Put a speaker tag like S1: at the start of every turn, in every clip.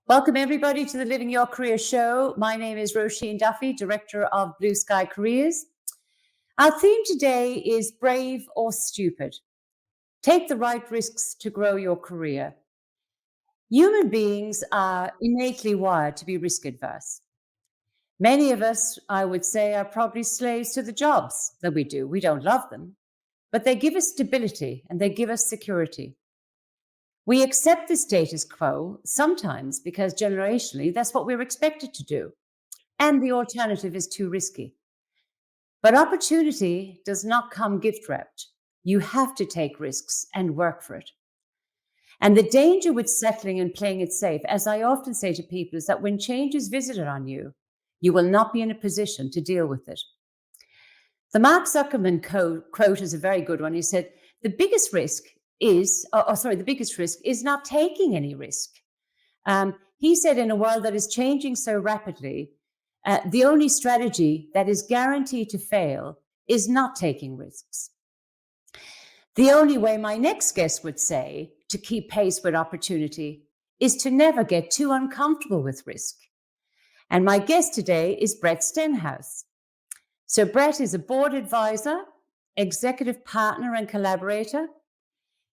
S1: Welcome, everybody, to the Living Your Career show. My name is Roisin Duffy, Director of Blue Sky Careers. Our theme today is brave or stupid. Take the right risks to grow your career. Human beings are innately wired to be risk adverse. Many of us, I would say, are probably slaves to the jobs that we do. We don't love them, but they give us stability and they give us security. We accept the status quo sometimes because generationally that's what we're expected to do, and the alternative is too risky. But opportunity does not come gift wrapped. You have to take risks and work for it. And the danger with settling and playing it safe, as I often say to people, is that when change is visited on you, you will not be in a position to deal with it. The Mark Zuckerman quote is a very good one. He said, the biggest risk is not taking any risk. He said, in a world that is changing so rapidly, the only strategy that is guaranteed to fail is not taking risks. The only way, my next guest would say, to keep pace with opportunity is to never get too uncomfortable with risk. And my guest today is Brett Stenhouse. So Brett is a board advisor, executive partner and collaborator.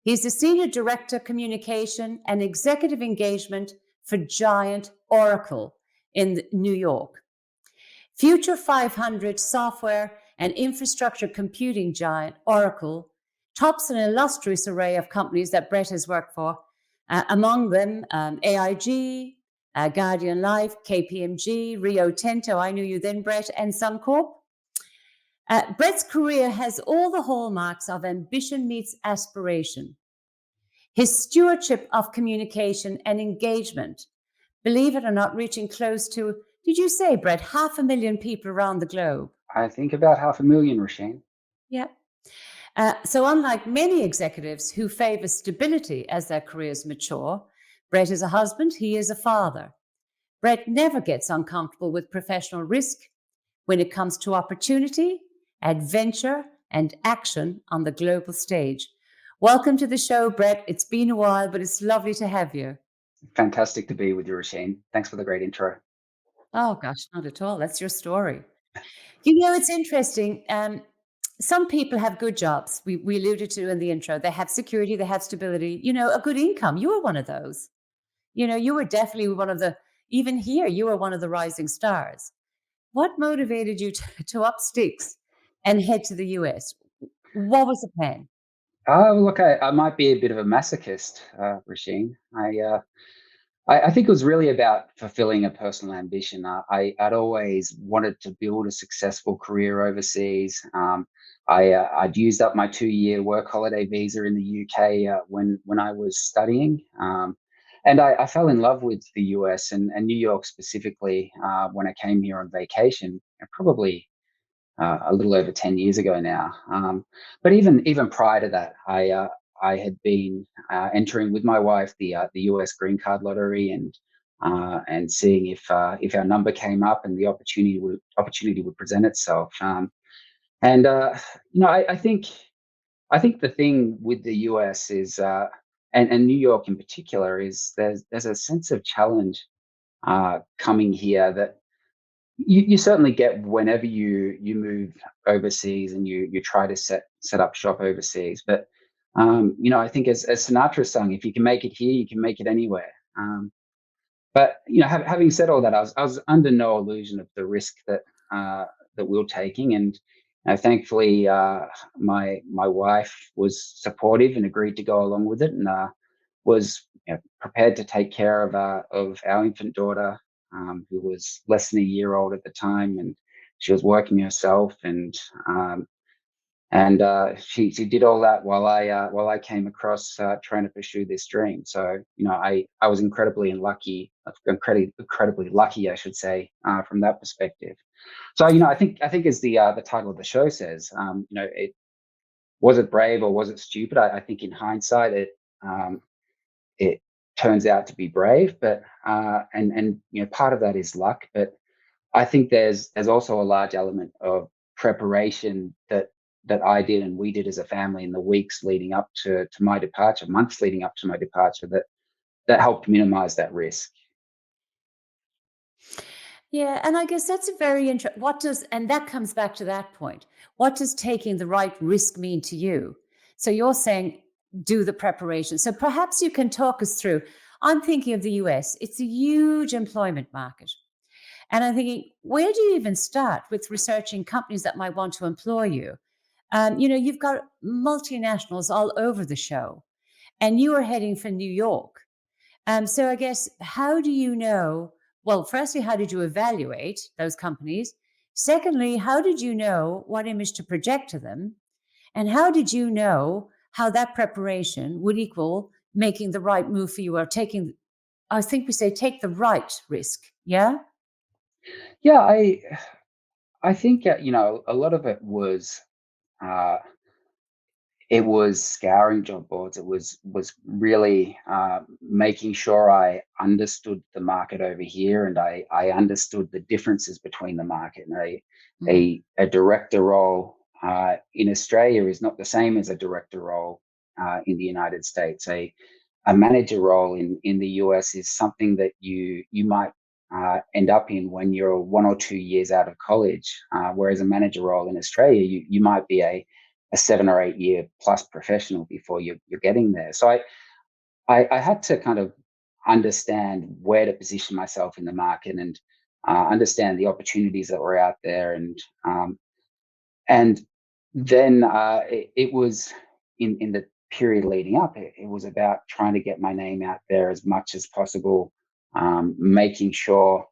S1: He's the Senior Director, Communication and Executive Engagement for Giant Oracle in New York. Future 500 software and infrastructure computing giant Oracle tops an illustrious array of companies that Brett has worked for, among them AIG, Guardian Life, KPMG, Rio Tinto, I knew you then, Brett, and Suncorp. Brett's career has all the hallmarks of ambition meets aspiration. His stewardship of communication and engagement, believe it or not, reaching close to, did you say, Brett, 500,000 people around the globe?
S2: I think about 500,000, Roisin.
S1: Yeah. So unlike many executives who favor stability as their careers mature, Brett is a husband, he is a father. Brett never gets uncomfortable with professional risk when it comes to opportunity, adventure, and action on the global stage. Welcome to the show, Brett. It's been a while, but it's lovely to have you.
S2: Fantastic to be with you, Roisin. Thanks for the great intro.
S1: Oh, gosh, not at all. That's your story. You know, it's interesting. Some people have good jobs. We alluded to in the intro. They have security, they have stability, a good income. You were one of those. You were definitely one of the, even here, you were one of the rising stars. What motivated you to up sticks and head to the US? What was the plan?
S2: Look, I might be a bit of a masochist, Roisin. I think it was really about fulfilling a personal ambition. I'd always wanted to build a successful career overseas. I'd used up my 2-year work holiday visa in the UK when I was studying. And I fell in love with the US and New York specifically when I came here on vacation, probably a little over 10 years ago now. But even prior to that, I had been entering with my wife the US green card lottery and seeing if our number came up and the opportunity would present itself. And I think the thing with the US is and New York in particular is there's a sense of challenge coming here that you certainly get whenever you move overseas and you try to set up shop overseas. But I think as Sinatra sung, if you can make it here, you can make it anywhere. But having said all that, I was under no illusion of the risk that we were taking, and thankfully my wife was supportive and agreed to go along with it, and was prepared to take care of our infant daughter, who was less than a year old at the time, and she was working herself, and she did all that while I came across trying to pursue this dream. So I was incredibly lucky, I should say, from that perspective. So I think as the title of the show says, it was it brave or was it stupid? I think in hindsight it turns out to be brave, but and part of that is luck, but I think there's also a large element of preparation that I did and we did as a family in the weeks leading up to my departure, months leading up to my departure, that helped minimize that risk.
S1: Yeah, and I guess that's a very interesting. What does, and that comes back to that point. What does taking the right risk mean to you? So you're saying do the preparation. So perhaps you can talk us through. I'm thinking of the US. It's a huge employment market. And I'm thinking, where do you even start with researching companies that might want to employ you? You've got multinationals all over the show, and you are heading for New York. So I guess, how do you know? Well, firstly, how did you evaluate those companies? Secondly, how did you know what image to project to them? And how did you know how that preparation would equal making the right move for you, or taking, I think we say, take the right risk? Yeah.
S2: Yeah, I think a lot of uh, it was scouring job boards. It was really making sure I understood the market over here, and I understood the differences between the market. And
S1: Mm.
S2: a director role in Australia is not the same as a director role in the United States. A manager role in the US is something that you might end up in when you're 1 or 2 years out of college, whereas a manager role in Australia, you might be a 7 or 8 year plus professional before you're getting there. So I had to kind of understand where to position myself in the market, and understand the opportunities that were out there, and then it was in the period leading up. It was about trying to get my name out there as much as possible, making sure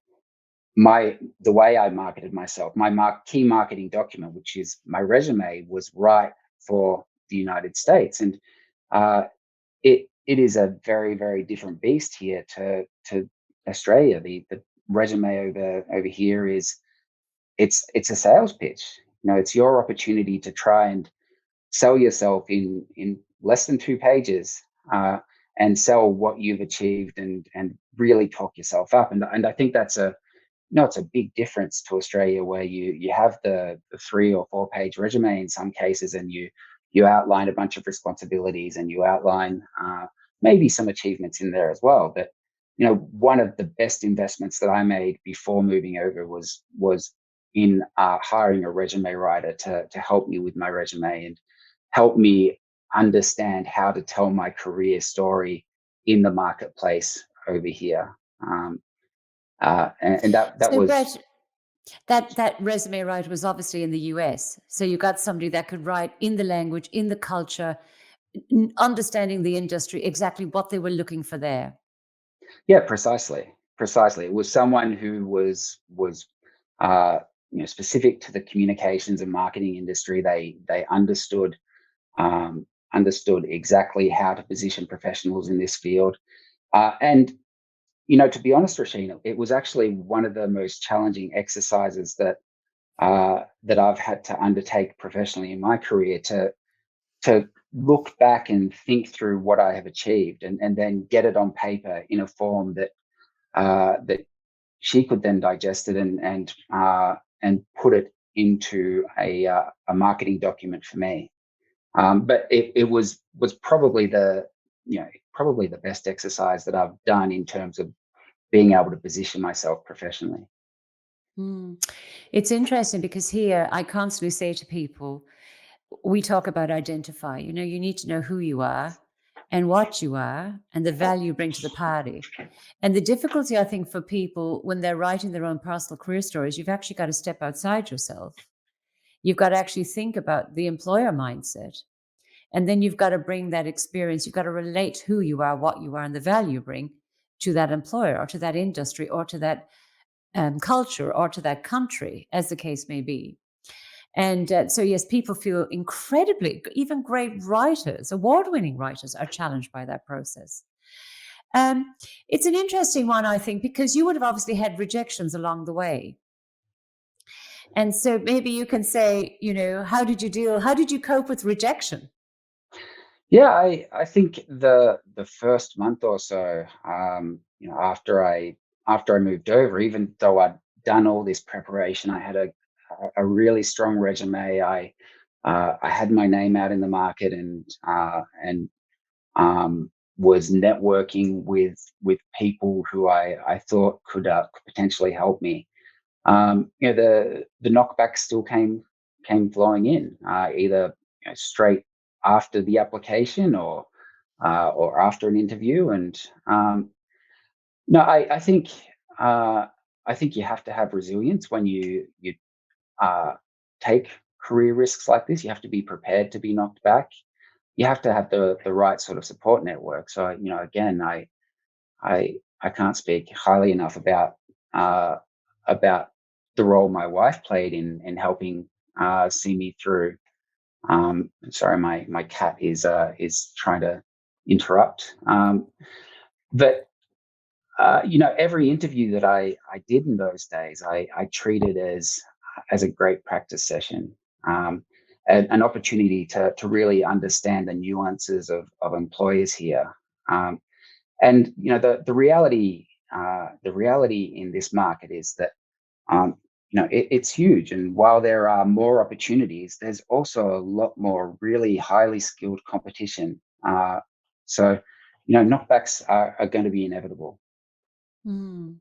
S2: the way I marketed myself, my key marketing document, which is my resume, was right for the United States. And uh, it is a very, very different beast here to Australia. The resume over here is, it's a sales pitch. It's your opportunity to try and sell yourself in less than 2 pages, and sell what you've achieved, and really talk yourself up. And I think that's it's a big difference to Australia, where you have the 3 or 4 page resume in some cases, and you outline a bunch of responsibilities, and you outline maybe some achievements in there as well. But one of the best investments that I made before moving over was in hiring a resume writer to help me with my resume, and help me understand how to tell my career story in the marketplace over here. And that
S1: So,
S2: was,
S1: Brett, that resume writer was obviously in the US. So you got somebody that could write in the language, in the culture, understanding the industry, exactly what they were looking for there.
S2: yeah, precisely. It was someone who was uh, specific to the communications and marketing industry. They understood exactly how to position professionals in this field. And to be honest, Rasheen, it was actually one of the most challenging exercises that I've had to undertake professionally in my career, to look back and think through what I have achieved, and then get it on paper in a form that she could then digest it, and put it into a marketing document for me. But it was probably probably the best exercise that I've done in terms of being able to position myself professionally.
S1: Hmm. It's interesting because here I constantly say to people, we talk about identify. You need to know who you are and what you are and the value you bring to the party. And the difficulty, I think, for people when they're writing their own personal career stories, you've actually got to step outside yourself. You've got to actually think about the employer mindset. And then you've got to bring that experience. You've got to relate who you are, what you are, and the value you bring to that employer, or to that industry, or to that culture, or to that country, as the case may be. And so, yes, people feel incredibly, even great writers, award winning writers, are challenged by that process. Um, it's an interesting one, I think, because you would have obviously had rejections along the way. And so maybe you can say, how did you cope with rejection?
S2: Yeah, I think the first month or so, after I moved over, even though I'd done all this preparation, I had a really strong resume. I had my name out in the market, and was networking with people who I thought could potentially help me. The knockbacks still came flowing in, either straight after the application or after an interview. And no, uh, I think you have to have resilience when you uh, take career risks like this. You have to be prepared to be knocked back. You have to have the right sort of support network. So again, I can't speak highly enough uh, about the role my wife played in helping see me through. Sorry, my cat is trying to interrupt. But every interview that I did in those days, I treated as a great practice session, an opportunity to really understand the nuances of employers here. And the reality in this market is that it's huge. And while there are more opportunities, there's also a lot more really highly skilled competition. So knockbacks are going to be inevitable.
S1: Mm.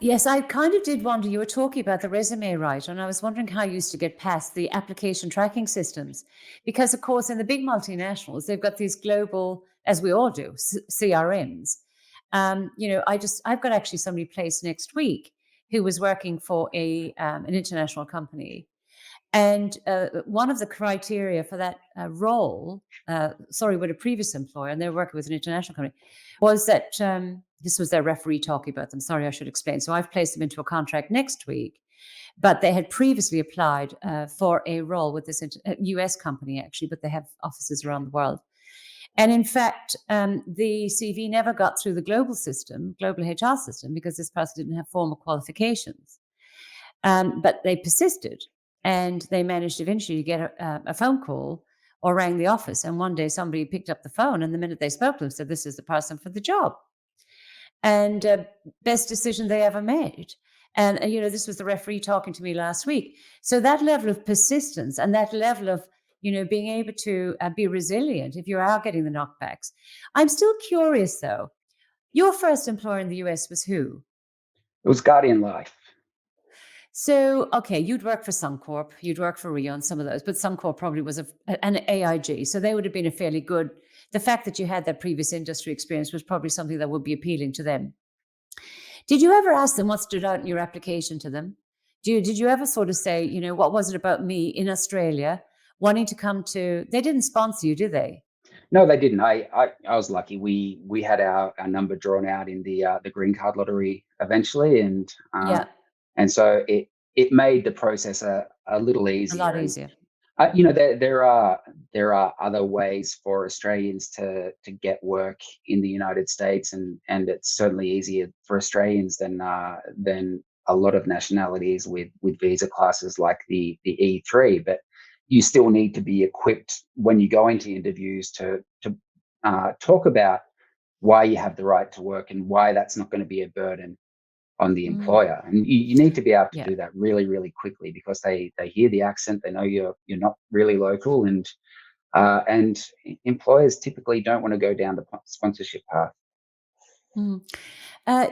S1: Yes, I kind of did wonder. You were talking about the resume, right? And I was wondering how you used to get past the application tracking systems. Because, of course, in the big multinationals, they've got these global, as we all do, CRMs. I've got actually somebody placed next week who was working for an international company. And one of the criteria for that role, with a previous employer, and they were working with an international company, was that this was their referee talking about them. Sorry, I should explain. So I've placed them into a contract next week, but they had previously applied for a role with this US company, actually, but they have offices around the world. And in fact, the CV never got through the global HR system, because this person didn't have formal qualifications. But they persisted, and they managed eventually to get a phone call or rang the office. And one day somebody picked up the phone, and the minute they spoke to them, said, "This is the person for the job." And best decision they ever made. And, this was the referee talking to me last week. So that level of persistence and that level of, being able to be resilient if you are getting the knockbacks. I'm still curious, though. Your first employer in the US was who?
S2: It was Guardian Life.
S1: So, okay, you'd work for Suncorp, you'd work for Rio and some of those, but Suncorp probably was an AIG. So they would have been a fairly good, the fact that you had that previous industry experience was probably something that would be appealing to them. Did you ever ask them what stood out in your application to them? Did you ever sort of say, what was it about me in Australia wanting to come to, they didn't sponsor you, did they?
S2: No, they didn't. I was lucky. We had our number drawn out in the green card lottery eventually,
S1: Yeah,
S2: and so it made the process a little
S1: a lot
S2: easier. And
S1: easier.
S2: there are other ways for Australians to get work in the United States, and it's certainly easier for Australians than a lot of nationalities with visa classes like the E3. But you still need to be equipped when you go into interviews to talk about why you have the right to work and why that's not going to be a burden on the
S1: Mm,
S2: employer. And you need to be able to
S1: yeah.
S2: do that really, really quickly, because they hear the accent, they know you're not really local, and employers typically don't want to go down the sponsorship path.
S1: Mm. Uh,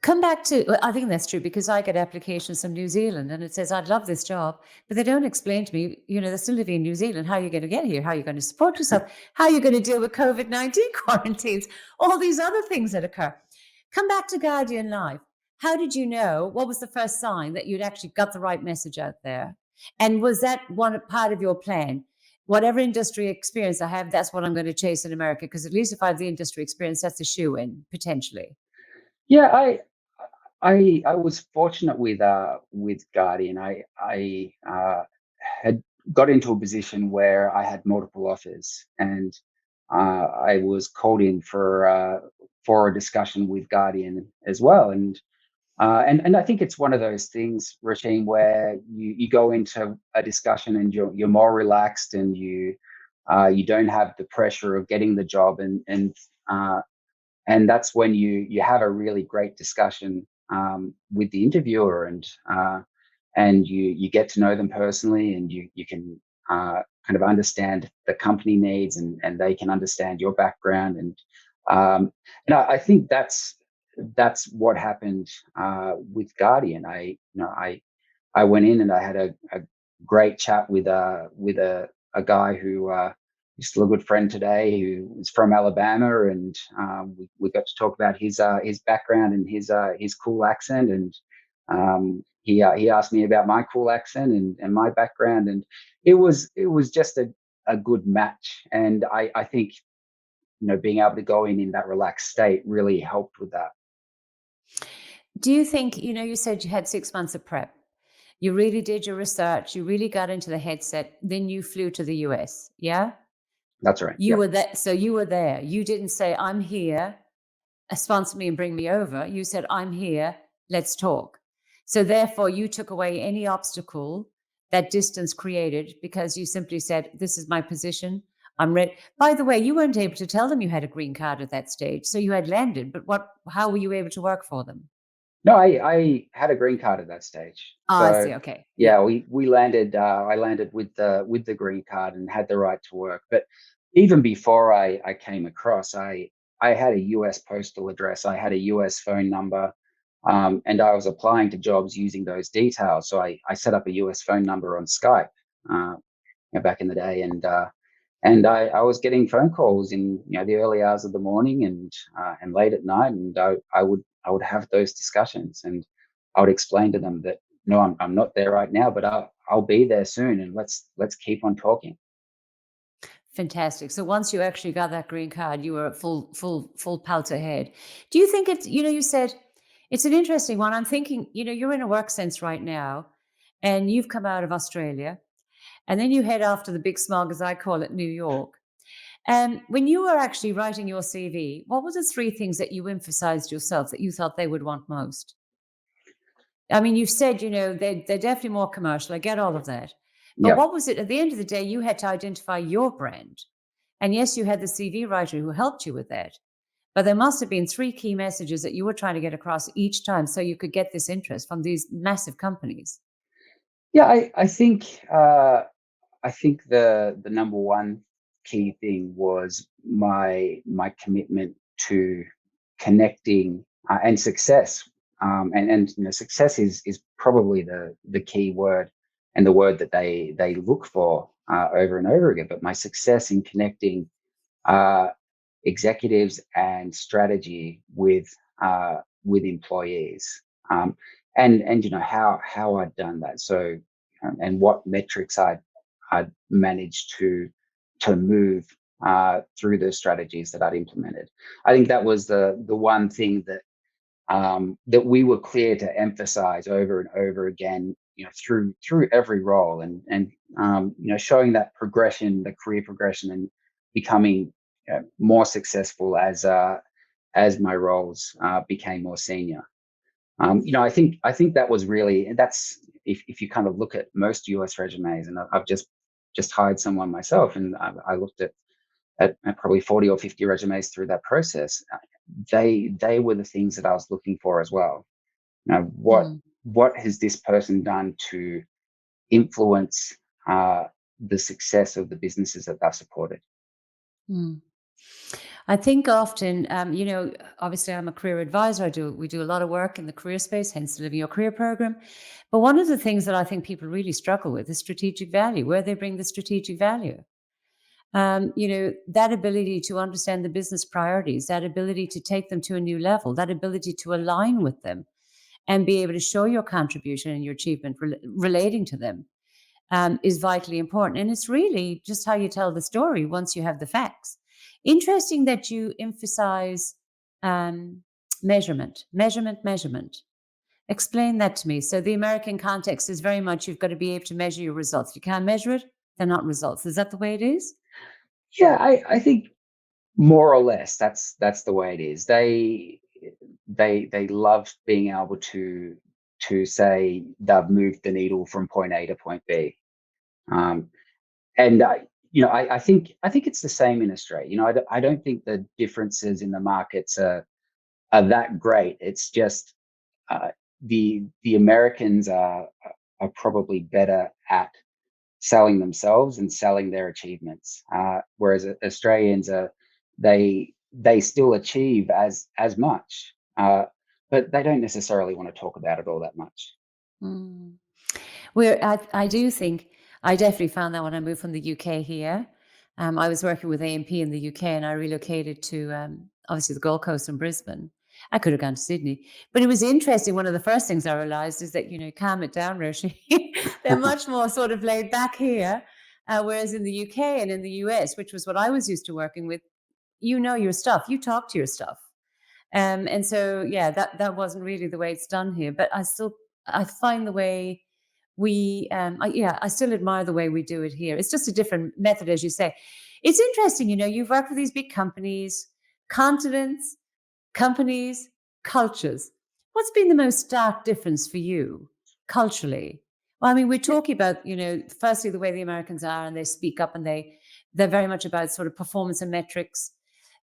S1: Come back to, well, I think that's true, because I get applications from New Zealand and it says, "I'd love this job," but they don't explain to me, they're still living in New Zealand. How are you going to get here? How are you going to support yourself? How are you going to deal with COVID-19 quarantines? All these other things that occur. Come back to Guardian Life. How did you know? What was the first sign that you'd actually got the right message out there? And was that one part of your plan? Whatever industry experience I have, that's what I'm going to chase in America, because at least if I have the industry experience, that's a shoe in potentially.
S2: Yeah, I was fortunate with Guardian. I had got into a position where I had multiple offers, and I was called in for a discussion with Guardian as well. And I think it's one of those things, Rasheen, where you go into a discussion and you're more relaxed, and you don't have the pressure of getting the job, and that's when you have a really great discussion with the interviewer, and you get to know them personally, and you can kind of understand the company needs, and they can understand your background. And I think that's what happened with Guardian. I went in and I had a great chat with a guy who is still a good friend today, who is from Alabama, and we got to talk about his background and his cool accent, and he asked me about my cool accent and my background, and it was just a good match. And I think being able to go in that relaxed state really helped with that.
S1: Do you think, you said you had 6 months of prep. You really did your research. You really got into the headset. Then you flew to the US. Yeah.
S2: That's right.
S1: You
S2: Yeah.
S1: were there. So you were there. You didn't say, I'm here, sponsor me and bring me over. You said, I'm here. Let's talk. So therefore, you took away any obstacle that distance created because you simply said, this is my position. I'm ready. By the way, you weren't able to tell them you had a green card at that stage. So you had landed, but how were you able to work for them?
S2: No, I had a green card at that stage.
S1: Oh, I
S2: So
S1: see. Okay.
S2: yeah,
S1: Yeah.
S2: we landed. I landed with the green card and had the right to work. But even before I came across, I had a US postal address. I had a US phone number, and I was applying to jobs using those details. So I set up a US phone number on Skype uh, back in the day, and I was getting phone calls in the early hours of the morning and late at night, and I would have those discussions, and I would explain to them that no, I'm not there right now, but I'll be there soon, and let's keep on talking.
S1: Fantastic. So once you actually got that green card, you were full pelt ahead. Do you think it's, you said it's an interesting one. I'm thinking, you're in a work sense right now, and you've come out of Australia, and then you head off to the big smog, as I call it, New York. And when you were actually writing your CV, what were the three things that you emphasized yourself that you thought they would want most? I mean, you said, they're definitely more commercial. I get all of that. But
S2: Yeah.
S1: what was it at the end of the day? You had to identify your brand. And yes, you had the CV writer who helped you with that. But there must have been three key messages that you were trying to get across each time so you could get this interest from these massive companies.
S2: Yeah, I think the number one key thing was my commitment to connecting and success. And success is probably the key word, and the word that they look for over and over again. But my success in connecting uh, executives and strategy with employees, and how I'd done that. So and what metrics I'd managed to move through the strategies that I'd implemented. I think that was the one thing that we were clear to emphasize over and over again, through every role, and showing that progression, the career progression, and becoming more successful as my roles became more senior. I think that was really, that's, if you kind of look at most US resumes, and I've just hired someone myself, and I looked at probably 40 or 50 resumes through that process. They were the things that I was looking for as well.
S1: Mm,
S2: What has this person done to influence the success of the businesses that they've supported?
S1: mm. I think often, obviously I'm a career advisor. We do a lot of work in the career space, hence the Living Your Career program. But one of the things that I think people really struggle with is strategic value, where they bring the strategic value. That ability to understand the business priorities, that ability to take them to a new level, that ability to align with them and be able to show your contribution and your achievement relating to them is vitally important. And it's really just how you tell the story once you have the facts. Interesting that you emphasize um, measurement. Explain that to me. So the American context is very much you've got to be able to measure your results. If you can't measure it, they're not results. Is that the way it is?
S2: Yeah, I think more or less that's the way it is. They love being able to say they've moved the needle from point A to point B. Um, and I think it's the same in Australia. I don't think the differences in the markets are that great. It's just uh, the Americans are probably better at selling themselves and selling their achievements. Whereas Australians they still achieve as much, but they don't necessarily want to talk about it all that much.
S1: Mm. Where I do think I definitely found that when I moved from the UK here. I was working with AMP in the UK and I relocated to obviously the Gold Coast and Brisbane. I could have gone to Sydney, but it was interesting. One of the first things I realized is that, calm it down, Roshi. They're much more sort of laid back here, whereas in the UK and in the US, which was what I was used to working with, you know your stuff, you talk to your stuff. And so, yeah, that wasn't really the way it's done here. But I find the way I still admire the way we do it here. It's just a different method, as you say. It's interesting, you've worked with these big companies, continents, companies, cultures. What's been the most stark difference for you culturally? Well, I mean, we're talking about, firstly, the way the Americans are and they speak up and they're very much about sort of performance and metrics.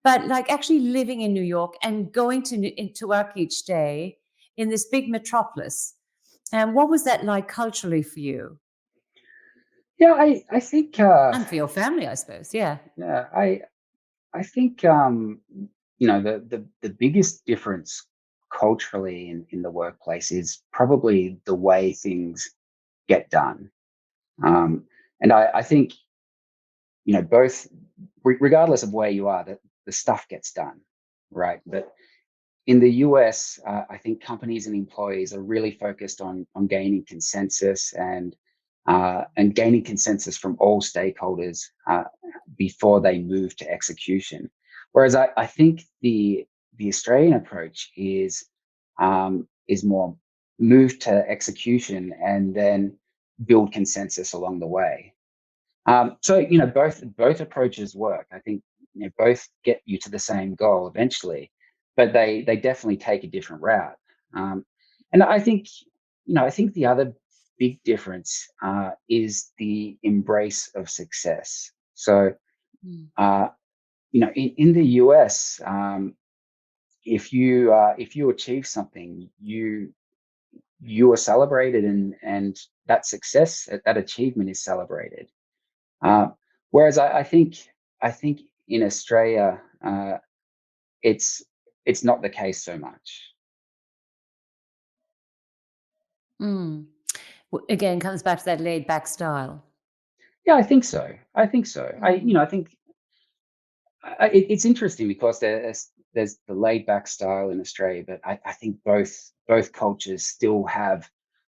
S1: But like actually living in New York and going into work each day in this big metropolis, and what was that like culturally for you
S2: Yeah, I think
S1: and for your family, I suppose? Yeah.
S2: yeah, I think the biggest difference culturally in the workplace is probably the way things get done. Um, and I think both regardless of where you are, that the stuff gets done, right? But in the US, I think companies and employees are really focused on gaining consensus and gaining consensus from all stakeholders before they move to execution. Whereas I think the Australian approach is more move to execution and then build consensus along the way. So both approaches work. I think both get you to the same goal eventually, but they definitely take a different route. And I think the other big difference is the embrace of success. So
S1: Mm.
S2: uh, in the US, if you achieve something, you are celebrated, and that success, that achievement is celebrated. Uh, Whereas I think in Australia, it's it's not the case so much.
S1: Mm. Again, comes back to that laid back style.
S2: Yeah, I think so. I think so.
S1: Mm.
S2: I think it's interesting because there's the laid back style in Australia, but I think both cultures still have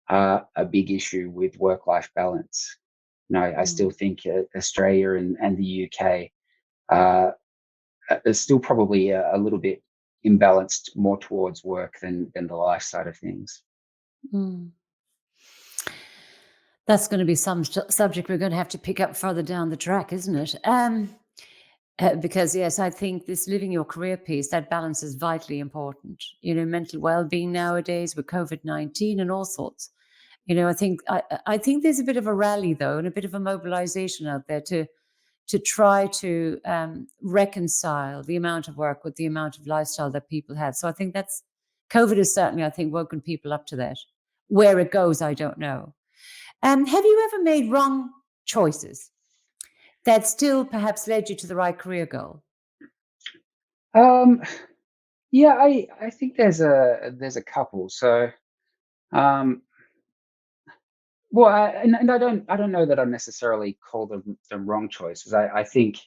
S2: a big issue with work life balance. I still
S1: Mm.
S2: think Australia and the UK uh, is still probably a little bit imbalanced more towards work than the life side of things.
S1: Mm. That's going to be some subject we're going to have to pick up further down the track, isn't it? Because yes, I think this living your career piece, that balance is vitally important. Mental well-being nowadays with COVID-19 and all sorts. I think there's a bit of a rally though, and a bit of a mobilization out there to try to reconcile the amount of work with the amount of lifestyle that people have. So I think that's COVID has certainly, I think, woken people up to that. Where it goes, I don't know. Have you ever made wrong choices that still perhaps led you to the right career goal?
S2: Um, yeah, I think there's a couple. So, um, well, and I don't know that I necessarily call them the wrong choices. I think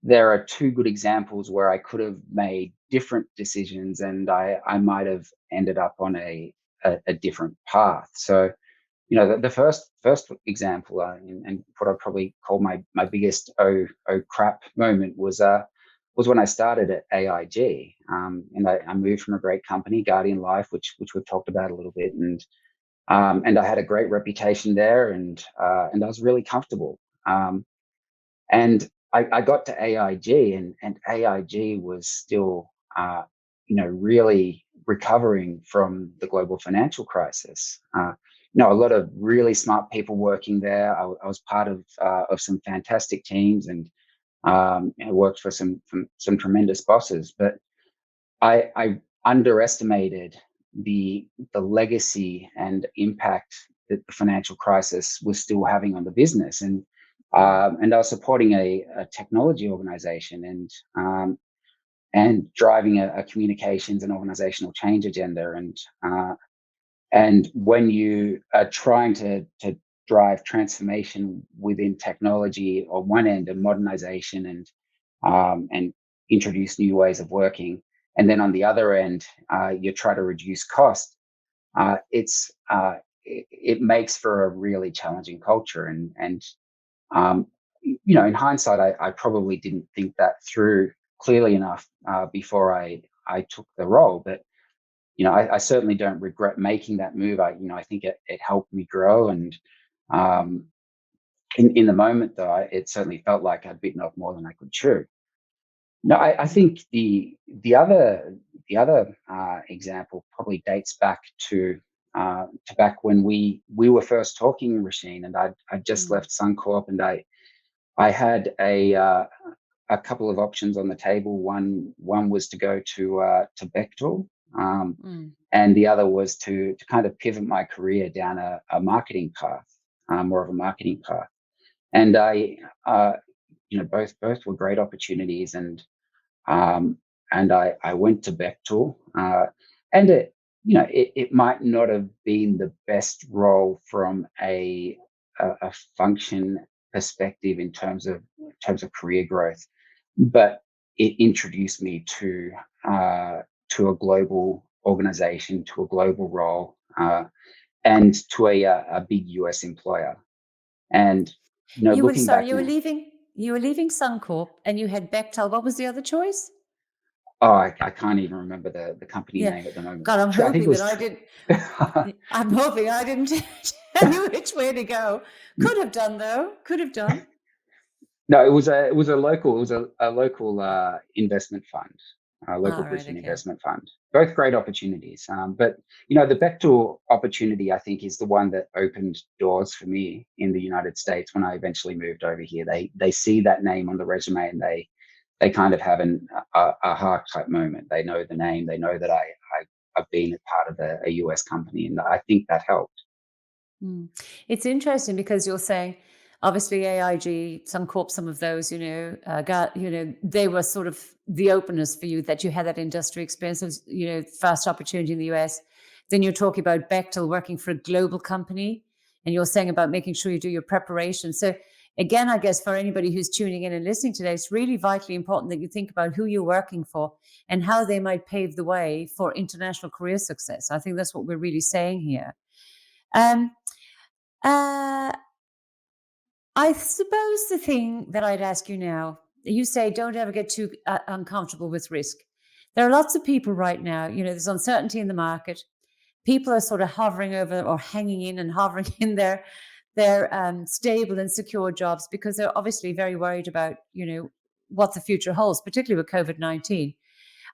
S2: there are two good examples where I could have made different decisions, and I might have ended up on a different path. So, the first example, and what I'd probably call my biggest oh crap moment was when I started at AIG, and I moved from a great company, Guardian Life, which we've talked about a little bit, and I had a great reputation there, and I was really comfortable. And I got to AIG, and AIG was still, really recovering from the global financial crisis. A lot of really smart people working there. I was part of some fantastic teams, and worked for some tremendous bosses. But I underestimated the legacy and impact that the financial crisis was still having on the business. And I was supporting a technology organization and driving a communications and organizational change agenda. And when you are trying to drive transformation within technology on one end, and modernization and introduce new ways of working, and then on the other end, you try to reduce cost, it makes for a really challenging culture. And in hindsight, I probably didn't think that through clearly enough before I took the role. But I certainly don't regret making that move. I think it helped me grow. And in the moment, though, it certainly felt like I'd bitten off more than I could chew. No, I think the other example probably dates back to back when we were first talking, Rasheen, and I'd just
S1: Mm,
S2: left Suncorp, and I had a couple of options on the table. One was to go to Bechtel,
S1: mm.
S2: and the other was to kind of pivot my career down a marketing path, more of a marketing path. And both were great opportunities, um, and I went to Bechtel, and it might not have been the best role from a function perspective in terms of career growth, but it introduced me to a global organization, to a global role, and to a big US employer. And
S1: You were
S2: looking
S1: sorry,
S2: back now,
S1: you were leaving Suncorp and you had Bechtel. What was the other choice?
S2: oh, I can't even remember the company
S1: Yeah.
S2: name at the moment.
S1: God,
S2: I think it was.
S1: I'm hoping I didn't tell you which way to go. Could have done though. Could have done.
S2: No, it was a local investment fund, a local
S1: All right,
S2: Brisbane
S1: okay.
S2: investment fund. Both great opportunities, but the Bechtel opportunity, I think, is the one that opened doors for me in the United States when I eventually moved over here. They see that name on the resume, and they kind of have a heart type moment. They know the name. They know that I've been a part of a US company, and I think that helped.
S1: Mm. It's interesting because you're saying, obviously, AIG, Suncorp, some of those, they were sort of the openers for you that you had that industry experience. It was, first opportunity in the US. Then you're talking about Bechtel working for a global company, and you're saying about making sure you do your preparation. So, again, I guess for anybody who's tuning in and listening today, it's really vitally important that you think about who you're working for and how they might pave the way for international career success. I think that's what we're really saying here. Um, uh, I suppose the thing that I'd ask you now, you say don't ever get too uncomfortable with risk. There are lots of people right now, there's uncertainty in the market. People are sort of hovering over or hanging in and hovering in their stable and secure jobs because they're obviously very worried about, what the future holds, particularly with COVID-19.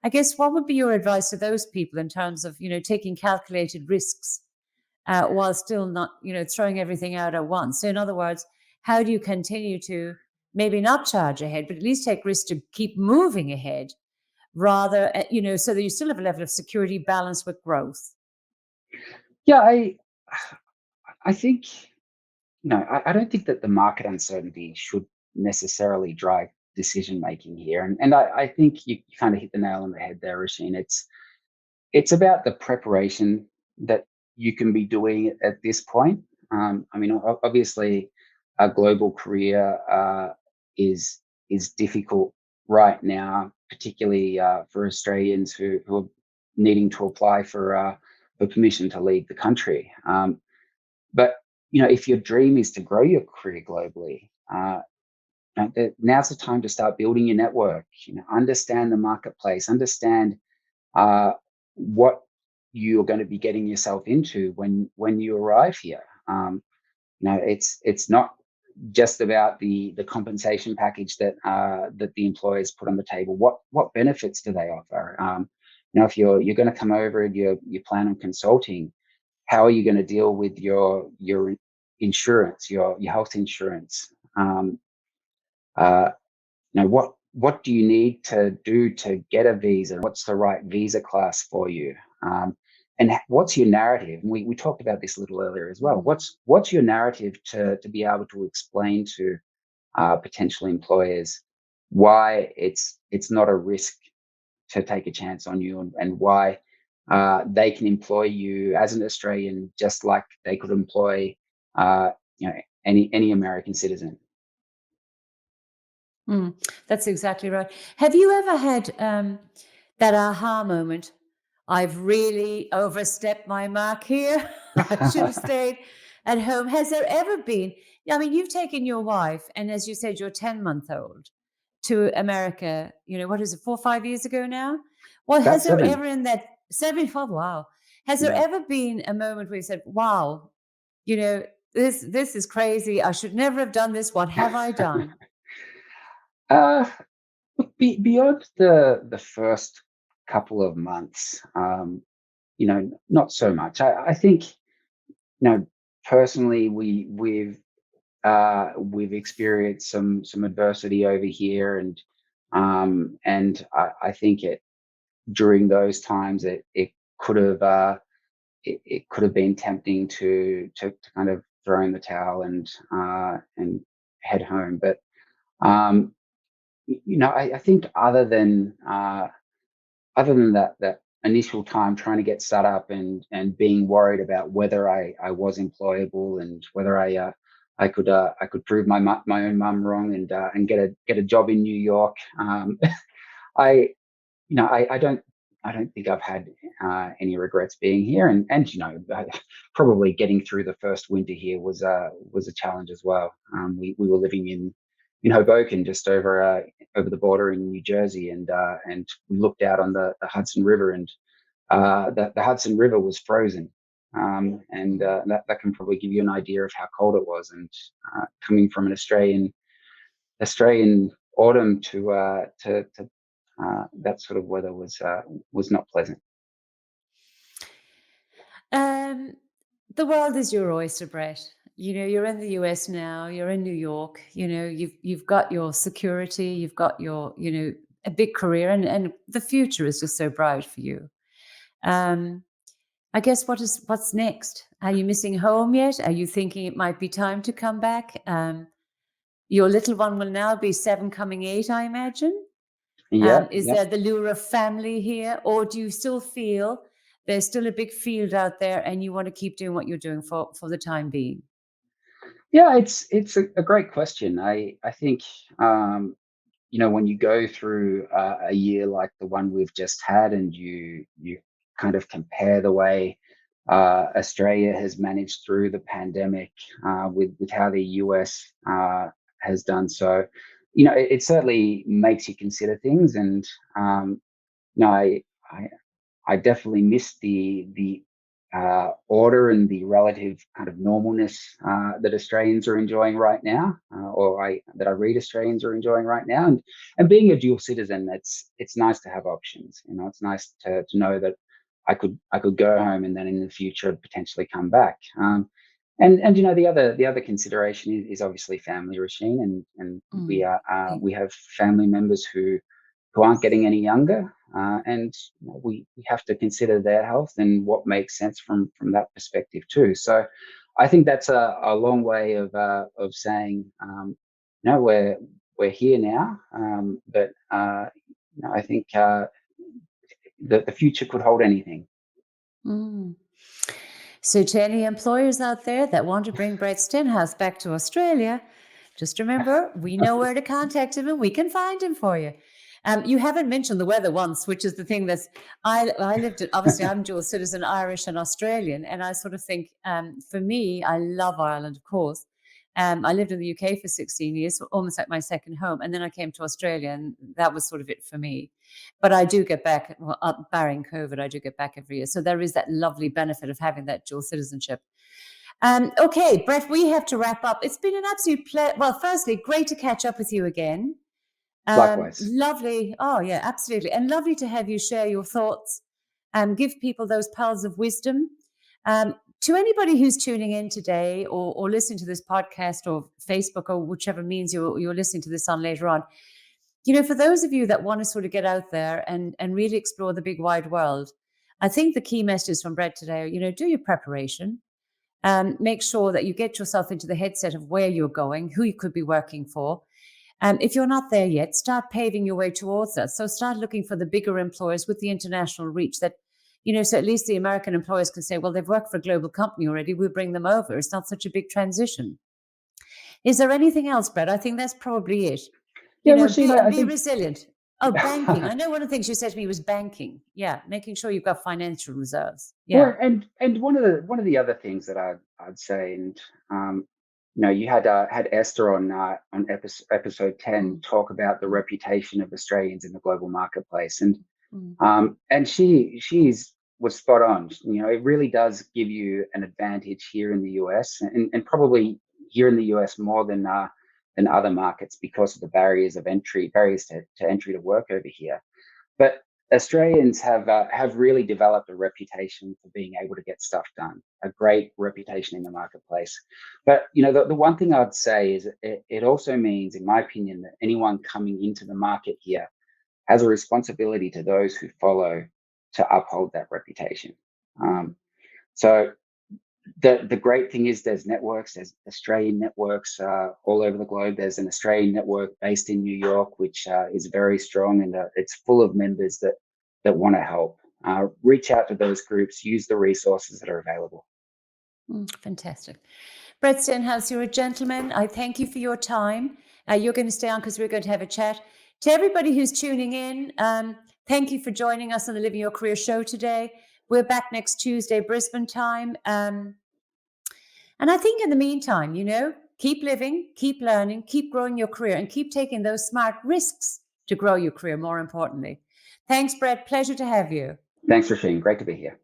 S1: I guess what would be your advice to those people in terms of, taking calculated risks while still not, throwing everything out at once. So, in other words, how do you continue to maybe not charge ahead, but at least take risks to keep moving ahead, rather, so that you still have a level of security balanced with growth?
S2: Yeah, I think I don't think that the market uncertainty should necessarily drive decision making here, and I think you kind of hit the nail on the head there, Rasheen. It's about the preparation that you can be doing at this point. I mean, obviously, a global career is difficult right now, particularly for Australians who are needing to apply for permission to leave the country. But if your dream is to grow your career globally, now's the time to start building your network. Understand the marketplace, understand what you're going to be getting yourself into when you arrive here. It's not just about the compensation package that the employers put on the table. What benefits do they offer? If you're going to come over and you plan on consulting, how are you going to deal with your insurance, your health insurance? Uh, what do you need to do to get a visa? What's the right visa class for you? what's your narrative? And we talked about this a little earlier as well. What's your narrative to be able to explain to potential employers why it's not a risk to take a chance on you, and why they can employ you as an Australian just like they could employ uh, you know any American citizen.
S1: That's exactly right. Have you ever had that aha moment? I've really overstepped my mark here. I should have stayed at home. Has there ever been? I mean, you've taken your wife, and as you said, your 10-month-old to America. What is it, 4 or 5 years ago now? Well,
S2: About
S1: has there
S2: 7.
S1: ever in that 7? Oh, wow. Has there
S2: Yeah.
S1: ever been a moment where you said, "Wow, you know, this is crazy. I should never have done this. What have I done?"
S2: uh, Look, beyond the first couple of months, not so much. I think, personally, we've experienced some adversity over here, and I think during those times it could have it could have been tempting to kind of throw in the towel and head home. But um, I think other than that initial time trying to get set up and being worried about whether I was employable, and whether I could prove my own mum wrong, and get a job in New York. I I don't think I've had any regrets being here, and probably getting through the first winter here was a challenge as well. We were living in Hoboken, just over the border in New Jersey, and we looked out on the Hudson River, and the Hudson River was frozen. And that can probably give you an idea of how cold it was. And coming from an Australian autumn to that sort of weather was not pleasant.
S1: Um, the world is your oyster, Brett. You're in the US now. You're in New York. You've got your security. You've got your a big career, and the future is just so bright for you. Um, I guess what's next? Are you missing home yet? Are you thinking it might be time to come back? Your little one will now be 7, coming 8, I imagine.
S2: Yeah,
S1: Is
S2: yeah.
S1: there the lure of family here, or do you still feel there's still a big field out there, and you want to keep doing what you're doing for the time being?
S2: Yeah, it's a great question. I think when you go through a year like the one we've just had, and you kind of compare the way Australia has managed through the pandemic with how the US has done so, it certainly makes you consider things. And you know, I I definitely miss the order and the relative kind of normalness that Australians are enjoying right now, or that I read Australians are enjoying right now. And being a dual citizen, it's nice to have options. It's nice to know that I could go home, and then in the future potentially come back. And the other consideration is obviously family, Rasheen, and
S1: Mm.
S2: we have family members who aren't getting any younger, and we have to consider their health and what makes sense from that perspective too. So, I think that's a long way of saying, we're here now, but I think the future could hold anything.
S1: Mm. So, to any employers out there that want to bring Brett Stenhouse back to Australia, just remember we know where to contact him, and we can find him for you. You haven't mentioned the weather once, which is the thing that's. I lived in, obviously, I'm dual citizen, Irish and Australian, and I sort of think, for me, I love Ireland, of course. I lived in the UK for 16 years, so almost like my second home, and then I came to Australia, and that was sort of it for me. But I do get back, well, barring COVID, I do get back every year. So there is that lovely benefit of having that dual citizenship. Okay, Brett, we have to wrap up. It's been an absolute pleasure. Well, firstly, great to catch up with you again.
S2: Likewise.
S1: Lovely. Oh, yeah, absolutely. And lovely to have you share your thoughts and give people those pearls of wisdom. To anybody who's tuning in today, or listening to this podcast or Facebook, or whichever means you're listening to this on later on, for those of you that want to sort of get out there and really explore the big wide world, I think the key messages from Brett today are, do your preparation. Make sure that you get yourself into the headset of where you're going, who you could be working for. If you're not there yet, start paving your way towards that. So start looking for the bigger employers with the international reach that, so at least the American employers can say, well, they've worked for a global company already. We'll bring them over. It's not such a big transition. Is there anything else, Brett? I think that's probably it.
S2: Yeah, Roisin, I
S1: Be
S2: think
S1: resilient. Oh, banking. I know one of the things you said to me was banking. Yeah, making sure you've got financial reserves. Yeah.
S2: Well, and one of the other things that I'd say, and you had Esther on episode 10 talk about the reputation of Australians in the global marketplace, and she's was spot on. It really does give you an advantage here in the US, and probably here in the US more than other markets because of the barriers to entry to work over here. But Australians have really developed a reputation for being able to get stuff done, a great reputation in the marketplace. But the one thing I'd say is it also means, in my opinion, that anyone coming into the market here has a responsibility to those who follow to uphold that reputation. So the great thing is there's Australian networks all over the globe. There's an Australian network based in New York, which is very strong, and it's full of members that want to help. Reach out to those groups, use the resources that are available.
S1: Fantastic. Brett Stenhouse, you're a gentleman. I thank you for your time. You're going to stay on because we're going to have a chat. To everybody who's tuning in, thank you for joining us on the Living Your Career show today. We're back next Tuesday, Brisbane time. And I think in the meantime, keep living, keep learning, keep growing your career, and keep taking those smart risks to grow your career, more importantly. Thanks, Brett. Pleasure to have you.
S2: Thanks, Roisin. Great to be here.